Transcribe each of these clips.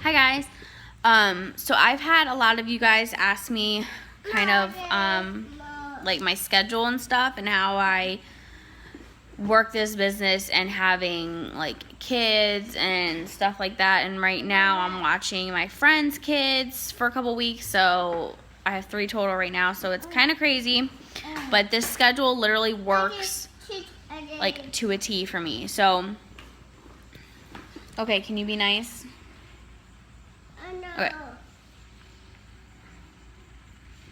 Hi guys. So I've had a lot of you guys ask me kind of like my schedule and stuff and how I work this business and having like kids and stuff like that. And right now I'm watching my friends' kids for a couple weeks, so I have 3 total right now, so it's kind of crazy, but this schedule literally works like to a T for me. So okay, can you be nice? Okay.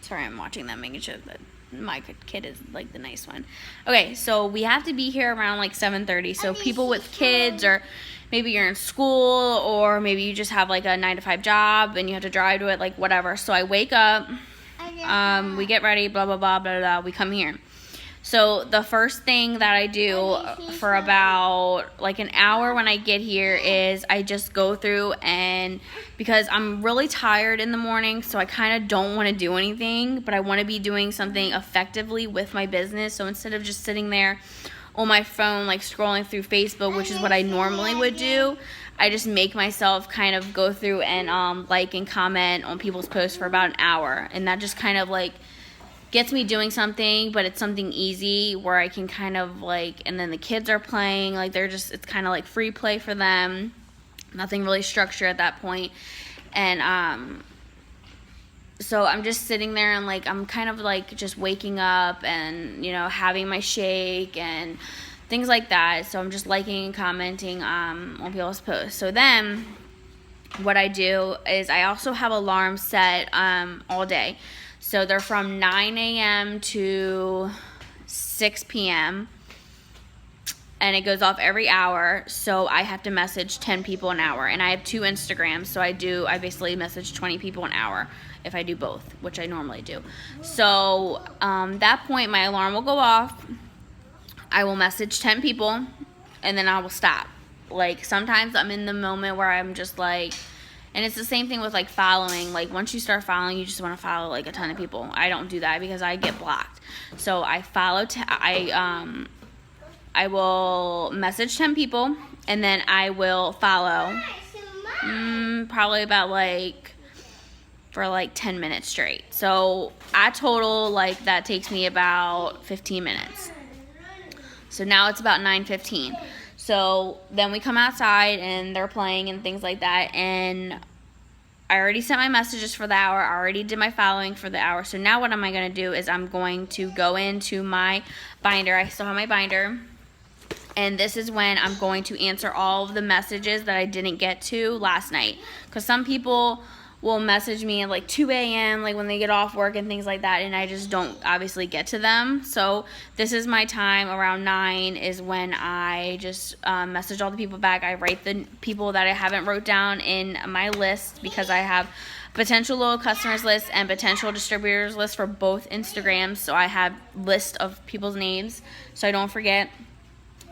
Sorry, I'm watching them, making sure that my kid is like the nice one. Okay, so we have to be here around like 7:30. So people with kids, or maybe you're in school, or maybe you just have like a 9-to-5 job and you have to drive to it, like whatever. So I wake up, we get ready, blah blah blah blah blah. We come here. So the first thing that I do for about like an hour when I get here is I just go through, and because I'm really tired in the morning, so I kind of don't want to do anything, but I want to be doing something effectively with my business. So instead of just sitting there on my phone like scrolling through Facebook, which is what I normally would do, I just make myself kind of go through and like and comment on people's posts for about an hour, and that just kind of like gets me doing something, but it's something easy where I can kind of like, and then the kids are playing, like it's kind of like free play for them, nothing really structured at that point. And so I'm just sitting there and like I'm kind of like just waking up and, you know, having my shake and things like that. So I'm just liking and commenting on people's posts. So then what I do is I also have alarms set all day. So they're from 9 a.m. to 6 p.m. and it goes off every hour. So I have to message 10 people an hour, and I have 2 Instagrams. So I basically message 20 people an hour if I do both, which I normally do. So that point, my alarm will go off. I will message 10 people, and then I will stop. Like sometimes I'm in the moment where I'm just like, and it's the same thing with like following. Like once you start following, you just want to follow like a ton of people. I don't do that because I get blocked. So I follow. I will message 10 people, and then I will follow. Probably about like for like 10 minutes straight. So I total like that takes me about 15 minutes. So now it's about 9:15. So then we come outside and they're playing and things like that, and I already sent my messages for the hour. I already did my following for the hour. So now what am I going to do is I'm going to go into my binder. I still have my binder, and this is when I'm going to answer all of the messages that I didn't get to last night, because some people will message me at like 2 a.m. like when they get off work and things like that, and I just don't obviously get to them. So this is my time around 9 is when I just message all the people back. I write the people that I haven't wrote down in my list, because I have potential loyal customers list and potential distributors list for both Instagrams. So I have list of people's names so I don't forget.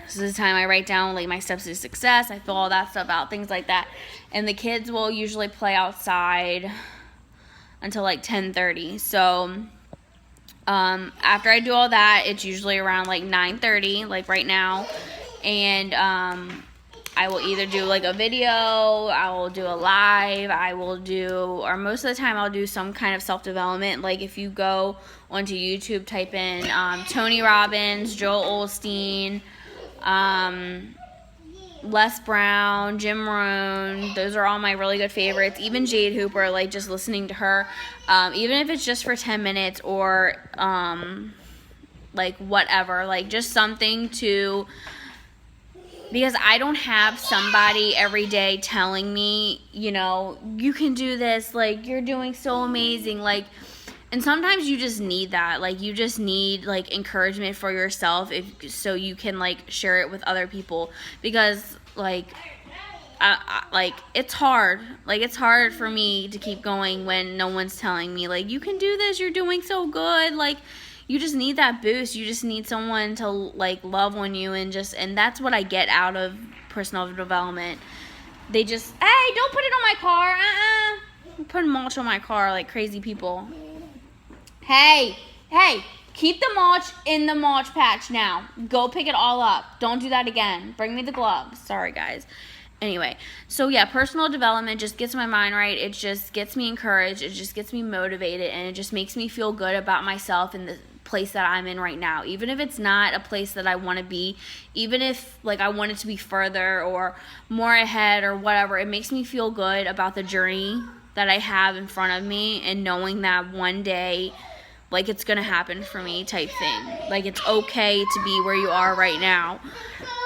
This is the time I write down like my steps to success. I fill all that stuff out, things like that. And the kids will usually play outside until like 10:30. So after I do all that, it's usually around like 9:30, like right now. And I will either do like a video, I will do a live, or most of the time I'll do some kind of self-development. Like if you go onto YouTube, type in Tony Robbins, Joel Osteen, Les Brown, Jim Rohn, those are all my really good favorites. Even Jade Hooper, like just listening to her, even if it's just for 10 minutes or like whatever, like just something to, because I don't have somebody every day telling me, you know, you can do this, like you're doing so amazing, like. And sometimes you just need that. Like, you just need, like, encouragement for yourself so you can, like, share it with other people. Because, like, it's hard. Like, it's hard for me to keep going when no one's telling me, like, you can do this, you're doing so good. Like, you just need that boost. You just need someone to, like, love on you. And that's what I get out of personal development. They just, hey, don't put it on my car. I'm putting mulch on my car like crazy people. Hey, keep the mulch in the mulch patch now. Go pick it all up. Don't do that again. Bring me the gloves. Sorry, guys. Anyway, so yeah, personal development just gets my mind right. It just gets me encouraged. It just gets me motivated, and it just makes me feel good about myself and the place that I'm in right now. Even if it's not a place that I want to be, even if like I want it to be further or more ahead or whatever, it makes me feel good about the journey that I have in front of me, and knowing that one day, like, it's gonna happen for me type thing. Like, it's okay to be where you are right now.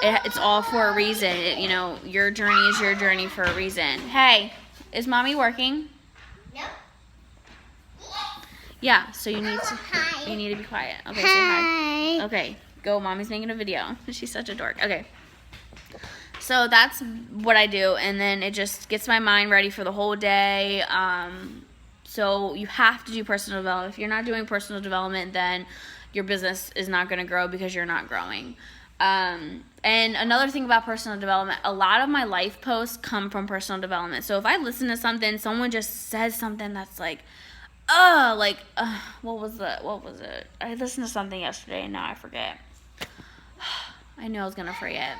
It's all for a reason. You know, your journey is your journey for a reason. Hey, is mommy working? Nope. Yeah, so you need to be quiet. Okay, say hi. Okay, go. Mommy's making a video. She's such a dork. Okay. So that's what I do, and then it just gets my mind ready for the whole day. So you have to do personal development. If you're not doing personal development, then your business is not going to grow because you're not growing. And another thing about personal development, a lot of my life posts come from personal development. So if I listen to something, someone just says something that's like, what was it? I listened to something yesterday and now I forget. I knew I was going to forget.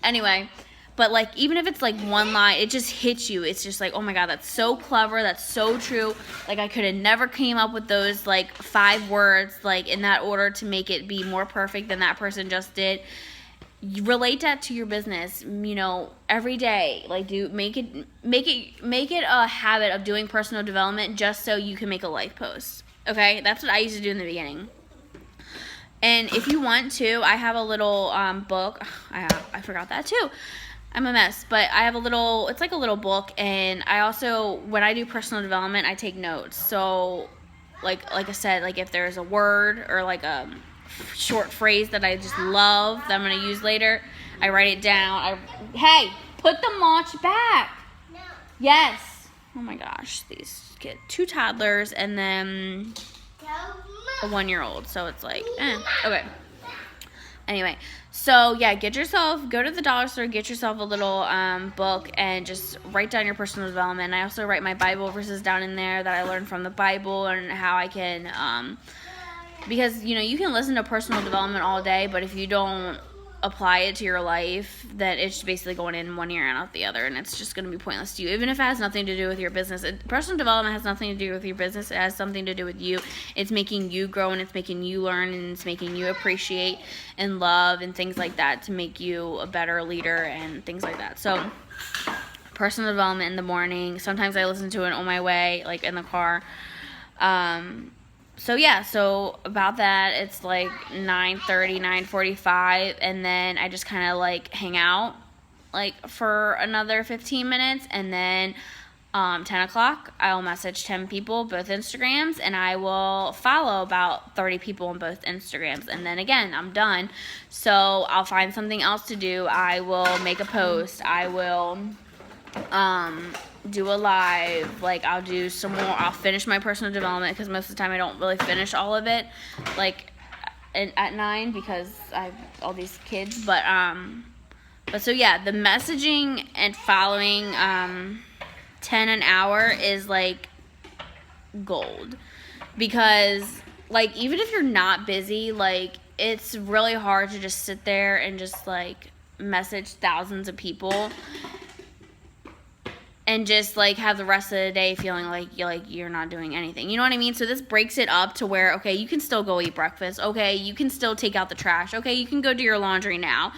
Anyway, but like, even if it's like one line, it just hits you. It's just like, oh my God, that's so clever. That's so true. Like, I could have never came up with those like 5 words, like in that order to make it be more perfect than that person just did. You relate that to your business, you know, every day. Like, make it a habit of doing personal development just so you can make a life post. Okay. That's what I used to do in the beginning. And if you want to, I have a little book. I forgot that too. I'm a mess, but I have it's like a little book, and I also, when I do personal development, I take notes. So, like I said, like if there's a word or like a short phrase that I just love that I'm going to use later, I write it down. Hey, put the mulch back. No. Yes. Oh my gosh, these kids, 2 toddlers and then a 1-year-old, so it's like, okay. Anyway, so yeah, go to the dollar store, get yourself a little book, and just write down your personal development. I also write my Bible verses down in there that I learned from the Bible, and how I can, because, you know, you can listen to personal development all day, but if you don't apply it to your life, then it's basically going in one ear and out the other, and it's just going to be pointless to you, even if it has nothing to do with your business. Personal development has nothing to do with your business. It has something to do with you. It's making you grow, and it's making you learn, and it's making you appreciate and love and things like that, to make you a better leader and things like that. So personal development in the morning. Sometimes I listen to it on my way, like in the car. So yeah, so about that, it's like 9:30, 9:45, and then I just kind of like hang out like for another 15 minutes, and then 10 o'clock, I'll message 10 people, both Instagrams, and I will follow about 30 people on both Instagrams, and then again, I'm done. So I'll find something else to do. I will make a post. I will do a live, like I'll do some more. I'll finish my personal development, because most of the time I don't really finish all of it, like at 9, because I have all these kids. But so yeah, the messaging and following 10 an hour is like gold, because like, even if you're not busy, like, it's really hard to just sit there and just like message thousands of people and just like have the rest of the day feeling like you're not doing anything. You know what I mean? So this breaks it up to where, okay, you can still go eat breakfast. Okay, you can still take out the trash. Okay, you can go do your laundry now.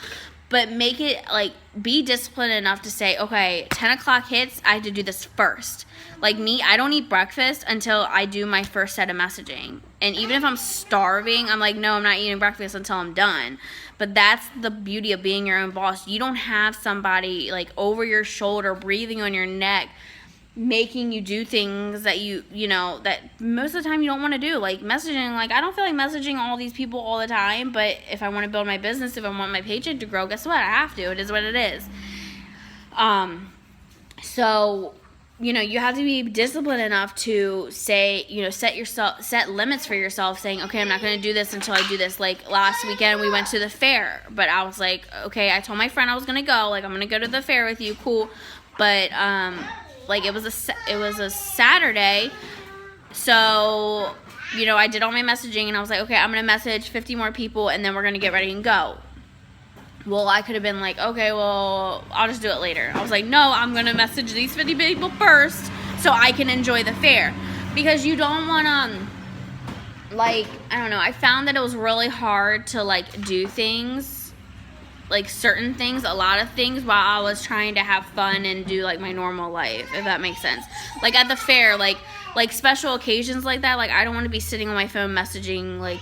But make it like, be disciplined enough to say, okay, 10 o'clock hits, I have to do this first. Like me, I don't eat breakfast until I do my first set of messaging. And even if I'm starving, I'm like, no, I'm not eating breakfast until I'm done. But that's the beauty of being your own boss. You don't have somebody like over your shoulder, breathing on your neck, making you do things that you know, that most of the time you don't want to do. Like messaging, like I don't feel like messaging all these people all the time, but if I want to build my business, if I want my paycheck to grow, guess what? I have to. It is what it is. So, you know, you have to be disciplined enough to say, you know, set limits for yourself, saying, okay, I'm not going to do this until I do this. Like last weekend we went to the fair, but I was like, okay, I told my friend I was going to go, like I'm going to go to the fair with you. Cool. But, like it was a Saturday. So, you know, I did all my messaging, and I was like, okay, I'm going to message 50 more people, and then we're going to get ready and go. Well, I could have been like, okay, well, I'll just do it later. I was like, no, I'm going to message these 50 people first so I can enjoy the fair. Because you don't want to, like, I don't know. I found that it was really hard to, like, do things, like, certain things, a lot of things, while I was trying to have fun and do, like, my normal life, if that makes sense. Like, at the fair, like special occasions like that, like, I don't want to be sitting on my phone messaging, like,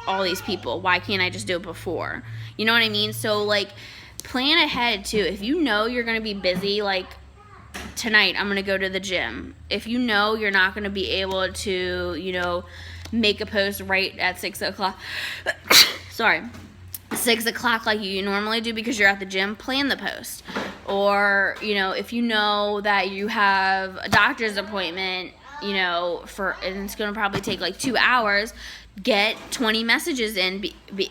all these people. Why can't I just do it before? You know what I mean? So, like, plan ahead, too. If you know you're going to be busy, like, tonight I'm going to go to the gym. If you know you're not going to be able to, you know, make a post right at 6 o'clock. Sorry. 6 o'clock like you normally do because you're at the gym, plan the post. Or, you know, if you know that you have a doctor's appointment, you know, and it's going to probably take like 2 hours, get 20 messages in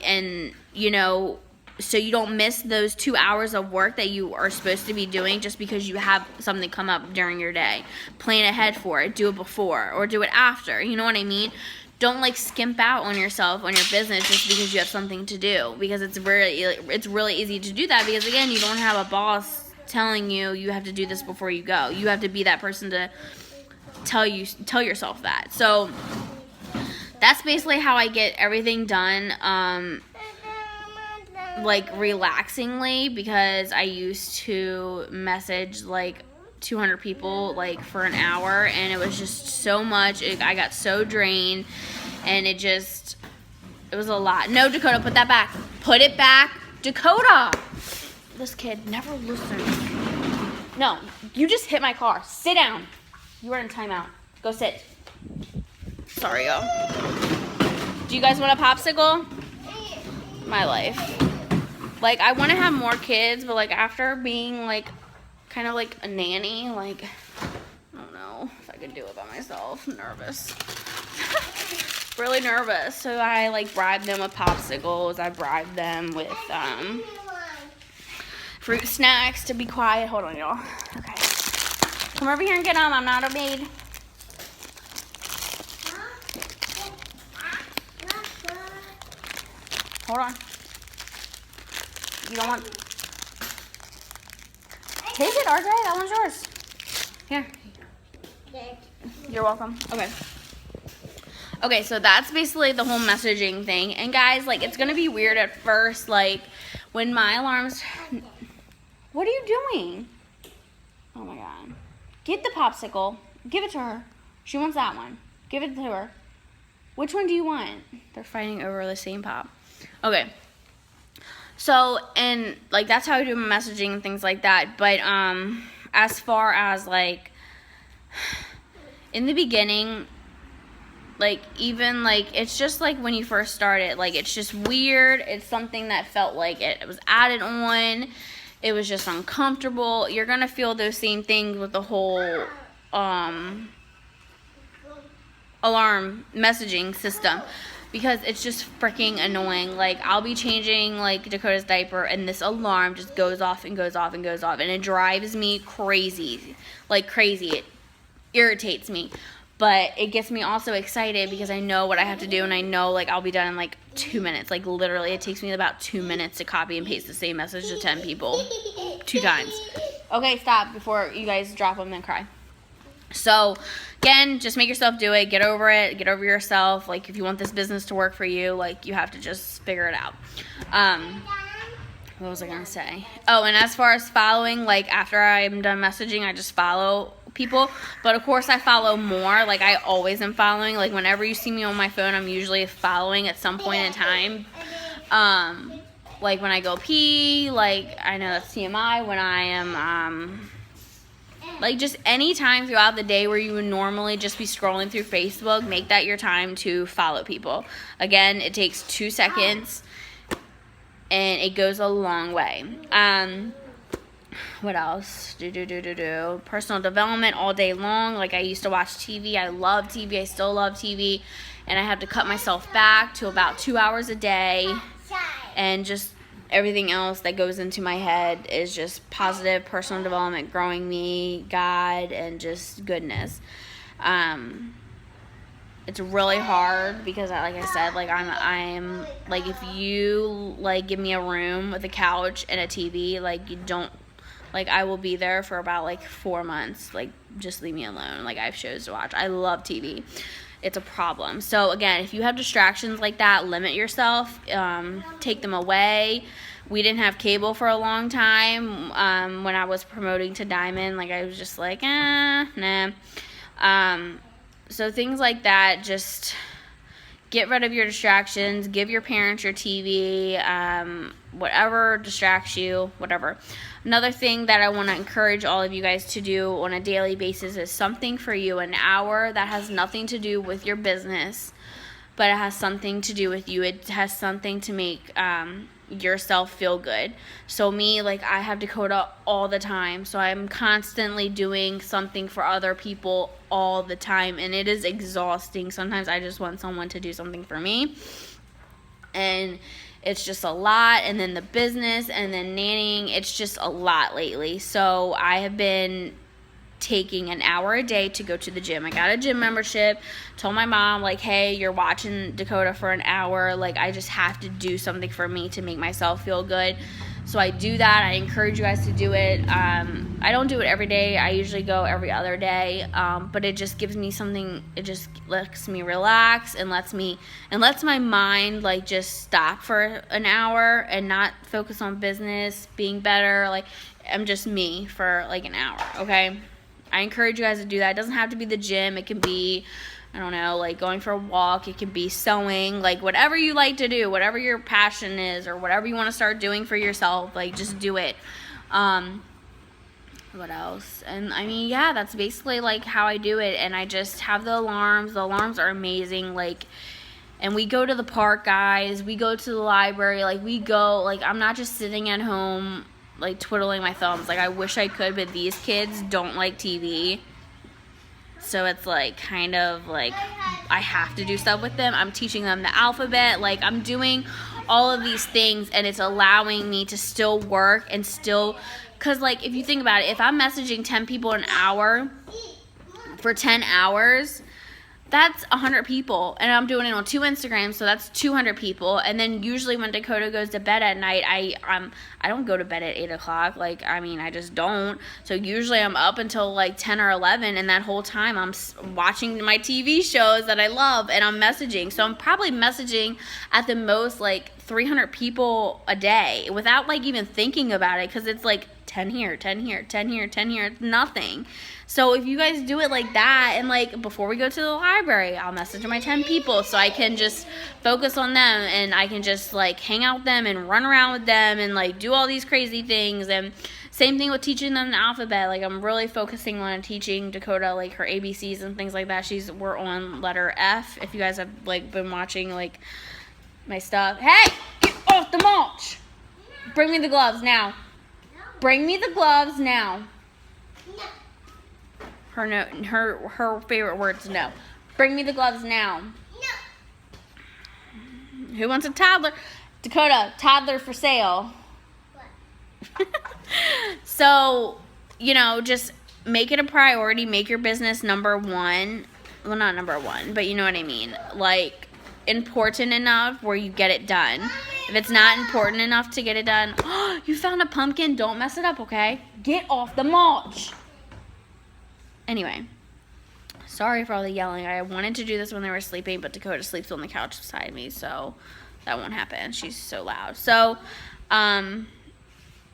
and, you know, so you don't miss those 2 hours of work that you are supposed to be doing just because you have something come up during your day. Plan ahead for it. Do it before or do it after. You know what I mean? Don't, like, skimp out on yourself, on your business, just because you have something to do. Because it's really easy to do that because, again, you don't have a boss telling you have to do this before you go. You have to be that person to tell yourself that. So that's basically how I get everything done, like, relaxingly, because I used to message, like, 200 people, like, for an hour, and it was just so much. I got so drained, and it was a lot. No, Dakota, put that back. Put it back. Dakota! This kid never listens. No, you just hit my car. Sit down. You are in timeout. Go sit. Sorry, y'all. Do you guys want a popsicle? My life. Like, I want to have more kids, but, like, after being, like, kind of like a nanny, like, I don't know if I could do it by myself. I'm nervous. Really nervous. So I, like, bribe them with popsicles. I bribe them with fruit snacks to be quiet. Hold on, y'all. Okay. Come over here and get them. I'm not a maid. Hold on. You don't want... Take it, RJ. That one's yours. Here. You're welcome. Okay. Okay, so that's basically the whole messaging thing. And guys, like, it's going to be weird at first. Like, when my alarms... What are you doing? Oh, my God. Get the popsicle. Give it to her. She wants that one. Give it to her. Which one do you want? They're fighting over the same pop. Okay. So, and, like, that's how I do my messaging and things like that. But, as far as, like, in the beginning, like, even, like, it's just, like, when you first started, like, it's just weird. It's something that felt like it was added on. It was just uncomfortable. You're going to feel those same things with the whole, alarm messaging system. Because it's just freaking annoying. Like, I'll be changing, like, Dakota's diaper, and this alarm just goes off and goes off and goes off. And it drives me crazy. Like, crazy. It irritates me. But it gets me also excited because I know what I have to do, and I know, like, I'll be done in, like, 2 minutes. Like, literally, it takes me about 2 minutes to copy and paste the same message to 10 people. 2 times. Okay, stop before you guys drop them and cry. So, again, just make yourself do it. Get over it. Get over yourself. Like, if you want this business to work for you, like, you have to just figure it out. What was I going to say? Oh, and as far as following, like, after I'm done messaging, I just follow people. But, of course, I follow more. Like, I always am following. Like, whenever you see me on my phone, I'm usually following at some point in time. Like, when I go pee, like, I know that's TMI. When I am, like, just any time throughout the day where you would normally just be scrolling through Facebook, make that your time to follow people. Again, it takes 2 seconds, and it goes a long way. What else? Personal development all day long. Like, I used to watch TV. I love TV. I still love TV. And I have to cut myself back to about 2 hours a day. And just everything else that goes into my head is just positive personal development, growing me, God, and just goodness. it's really hard because like I said, like I'm like, if you like give me a room with a couch and a TV, like you don't, like I will be there for about like 4 months. Like just leave me alone. Like I have shows to watch. I love TV. It's a problem. So again, if you have distractions like that, limit yourself. Take them away. We didn't have cable for a long time. When I was promoting to Diamond, like I was just like, nah. So things like that, just get rid of your distractions. Give your parents your TV, whatever distracts you, whatever. Another thing that I want to encourage all of you guys to do on a daily basis is something for you, an hour that has nothing to do with your business, but it has something to do with you. It has something to make yourself feel good. So me, like I have Dakota all the time, so I'm constantly doing something for other people all the time, and it is exhausting. Sometimes I just want someone to do something for me, and it's just a lot. And then the business, and then nannying, it's just a lot lately. So I have been taking an hour a day to go to the gym. I got a gym membership. Told my mom, like, hey, you're watching Dakota for an hour. Like, I just have to do something for me to make myself feel good. So I do that. I encourage you guys to do it. I don't do it every day. I usually go every other day. But it just gives me something. It just lets me relax and lets my mind like just stop for an hour and not focus on business, being better. Like, I'm just me for like an hour. Okay. I encourage you guys to do that. It doesn't have to be the gym. It can be, I don't know, like going for a walk. It can be sewing, like whatever you like to do, whatever your passion is, or whatever you want to start doing for yourself, like just do it. What else? And I mean, yeah, that's basically like how I do it. And I just have the alarms. The alarms are amazing. Like, and we go to the park, guys. We go to the library. Like, we go, like, I'm not just sitting at home like twiddling my thumbs. Like, I wish I could, but these kids don't like TV, so it's like kind of like I have to do stuff with them. I'm teaching them the alphabet. Like, I'm doing all of these things, and it's allowing me to still work and still, because like if you think about it, if I'm messaging 10 people an hour for 10 hours, that's 100 people, and I'm doing it on 2 Instagrams, so that's 200 people. And then usually when Dakota goes to bed at night, I don't go to bed at 8 o'clock. Like, I mean, I just don't. So usually I'm up until like 10 or 11, and that whole time I'm watching my TV shows that I love, and I'm messaging. So I'm probably messaging at the most like 300 people a day without like even thinking about it, because it's like 10 here, 10 here, 10 here, 10 here, nothing. So if you guys do it like that, and like before we go to the library, I'll message my 10 people so I can just focus on them, and I can just like hang out with them and run around with them and like do all these crazy things. And same thing with teaching them the alphabet. Like, I'm really focusing on teaching Dakota like her ABCs and things like that. We're on letter F. If you guys have like been watching like my stuff. Hey, get off the mulch. Bring me the gloves now. Bring me the gloves now. Her favorite word's no. Bring me the gloves now. No. Who wants a toddler? Dakota, toddler for sale. What? So, just make it a priority. Make your business number one. Well, not number one, but you know what I mean. Like, important enough where you get it done. If it's not important enough to get it done, you found a pumpkin, don't mess it up, okay? Get off the mulch. Anyway, sorry for all the yelling. I wanted to do this when they were sleeping, but Dakota sleeps on the couch beside me, so that won't happen. She's so loud. So,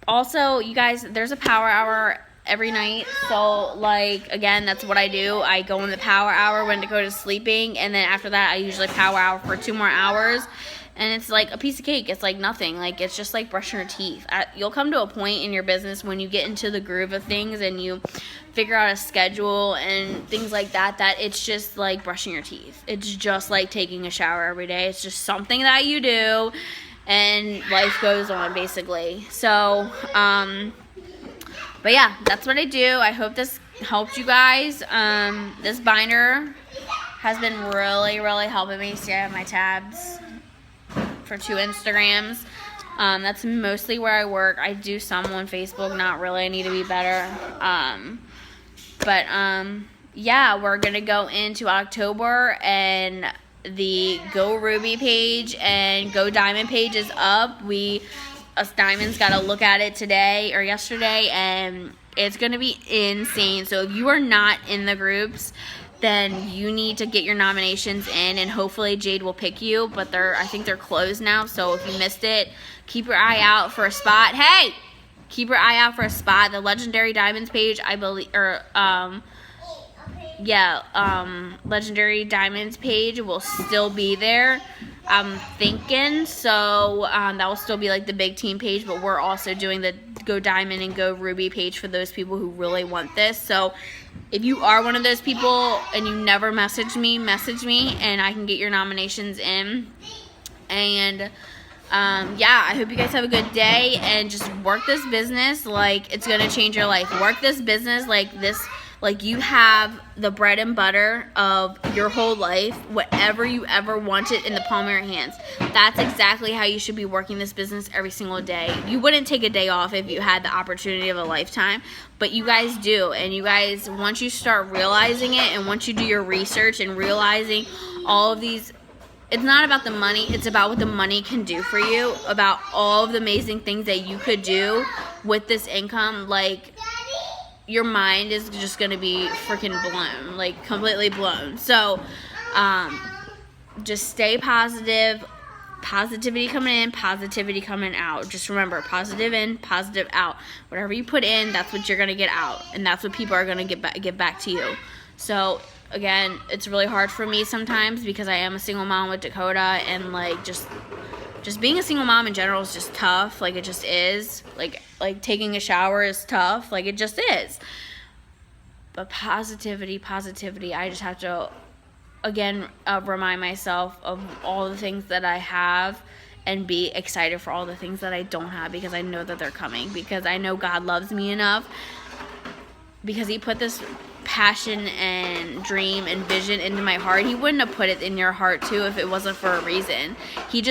also, you guys, there's a power hour every night. So, like, again, that's what I do. I go in the power hour when Dakota's sleeping, and then after that, I usually power hour for 2 more hours. And it's like a piece of cake. It's like nothing. Like, it's just like brushing your teeth. You'll come to a point in your business when you get into the groove of things and you figure out a schedule and things like that, that it's just like brushing your teeth. It's just like taking a shower every day. It's just something that you do, and life goes on, basically. So, but yeah, that's what I do. I hope this helped you guys. This binder has been really, really helping me. See, I have my tabs for 2 Instagrams. That's mostly where I work. I do some on Facebook, not really. I need to be better. But yeah, we're going to go into October, and the Go Ruby page and Go Diamond page is up. Us Diamonds got to look at it today or yesterday, and it's going to be insane. So if you are not in the groups, then you need to get your nominations in, and hopefully Jade will pick you, but I think they're closed now. So if you missed it, keep your eye out for a spot. Hey, keep your eye out for a spot. The Legendary Diamonds page, I believe, Legendary Diamonds page will still be there, I'm thinking. So that will still be like the big team page, but we're also doing the Go Diamond and Go Ruby page for those people who really want this. So if you are one of those people and you never message me, and I can get your nominations in. And I hope you guys have a good day, and just work this business like it's gonna change your life. Work this business like you have the bread and butter of your whole life, whatever you ever wanted in the palm of your hands. That's exactly how you should be working this business every single day. You wouldn't take a day off if you had the opportunity of a lifetime, but you guys do. And you guys, once you start realizing it, and once you do your research and realizing all of these, it's not about the money, it's about what the money can do for you, about all of the amazing things that you could do with this income. Like, your mind is just going to be freaking blown, like completely blown. So just stay positive. Positivity coming in, positivity coming out. Just remember, positive in, positive out. Whatever you put in, that's what you're going to get out, and that's what people are going to give back to you. So again, it's really hard for me sometimes because I am a single mom with Dakota, and like just being a single mom in general is just tough. Like, it just is. Like taking a shower is tough. Like, it just is. But positivity. I just have to, again, remind myself of all the things that I have, and be excited for all the things that I don't have, because I know that they're coming. Because I know God loves me enough, because He put this passion and dream and vision into my heart. He wouldn't have put it in your heart too if it wasn't for a reason. He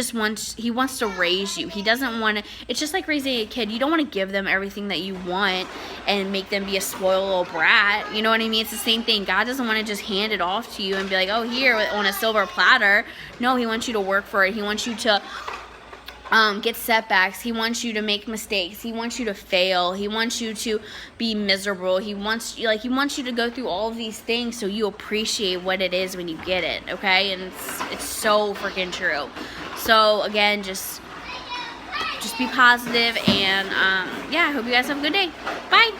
wants to raise you. He doesn't want to, it's just like raising a kid. You don't want to give them everything that you want and make them be a spoiled little brat. You know what I mean? It's the same thing. God doesn't want to just hand it off to you and be like, oh, here, on a silver platter. No, He wants you to work for it. He wants you to get setbacks. He wants you to make mistakes. He wants you to fail. He wants you to be miserable. He wants you to go through all of these things so you appreciate what it is when you get it, okay? And it's so freaking true. So again, just be positive, and I hope you guys have a good day. Bye.